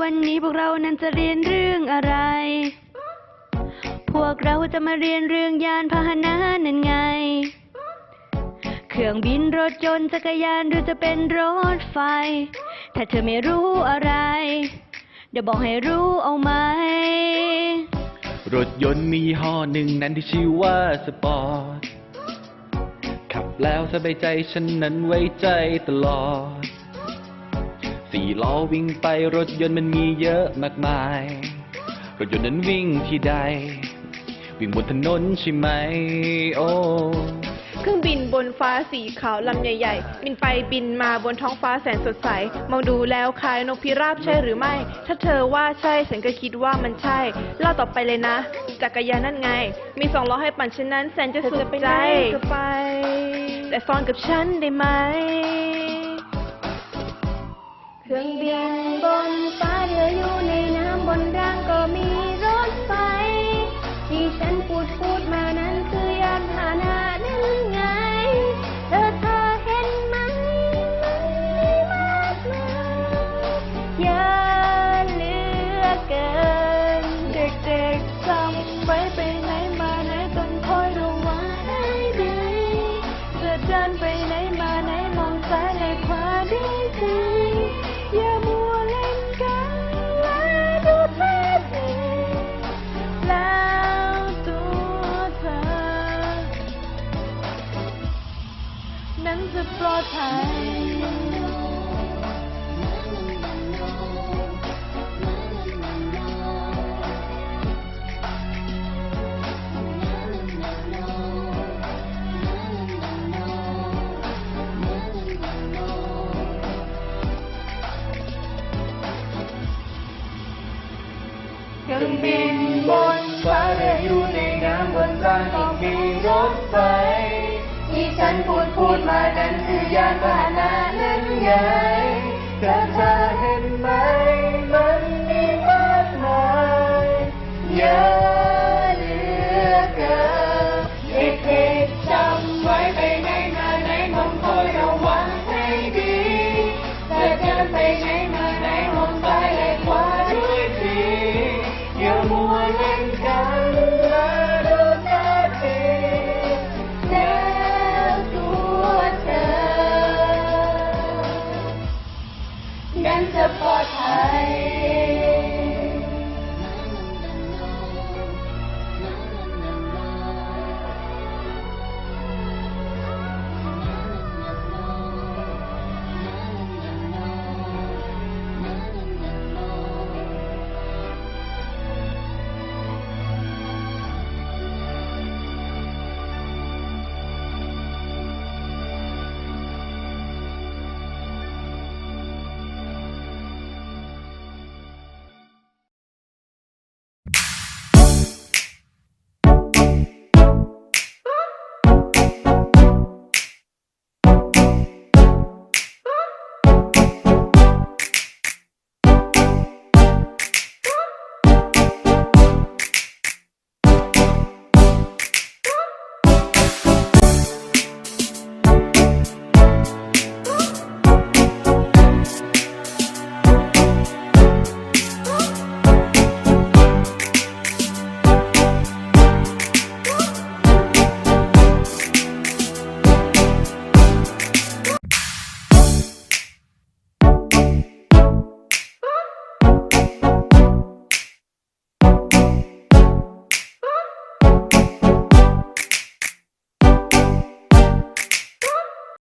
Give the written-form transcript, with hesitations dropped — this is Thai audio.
วันนี้พวกเรานั้นจะเรียนเรื่องอะไร พวกเราจะมาเรียนเรื่องยานพาหนะนั่นไง เครื่องบินรถยนต์จักรยานหรือจะเป็นรถไฟ ถ้าเธอไม่รู้อะไร เดี๋ยวบอกให้รู้เอาไหม รถยนต์มียี่ห้อหนึ่งนั้นที่ชื่อว่าสปอร์ต ขับแล้วสบายใจฉันนั้นไว้ใจตลอด สี่ล้อวิ่งไปรถยนต์มันมีเยอะมากมาย รถยนต์นั้นวิ่งที่ใด วิ่งบนถนนใช่ไหมโอ้เครื่องบินบนฟ้าสีขาวลำใหญ่ๆบินไปบินมาบนท้องฟ้าแสนสดใสมองดูแล้วคล้ายนกพิราบใช่หรือไม่ถ้าเธอว่าใช่ฉันก็คิดว่ามันใช่เล่าต่อไปเลยนะจักรยานนั่นไงมี2 ล้อให้ปั่นฉะนั้นแสนจะสุขใจก็ไปแต่ซ้อนกับฉันได้ไหมเครื่องบินบนฟ้าเรืออยู่ในน้ำบนรางก็มีรถไฟที่ฉันพูดมานั้นคือยานพาหนะนั่นไงเธอเห็นไหมมันมีมากมายเยอะเหลือเกินเด็กๆจำไว้ไปไหนมาไหนต้องคอยระวังให้ดีจะเดินไปไหนมาไหนมองซ้ายและขวาดีๆอย่ามัวเล่นกันและดูแลดีแล้วตัวเธอนั้นจะปลอดภัยเครื่องบินบนฟ้าเรืออยู่ในน้ำบนรางก็มีรถไฟที่ฉันพูดมานั้นคือยานพาหนะนั่นไง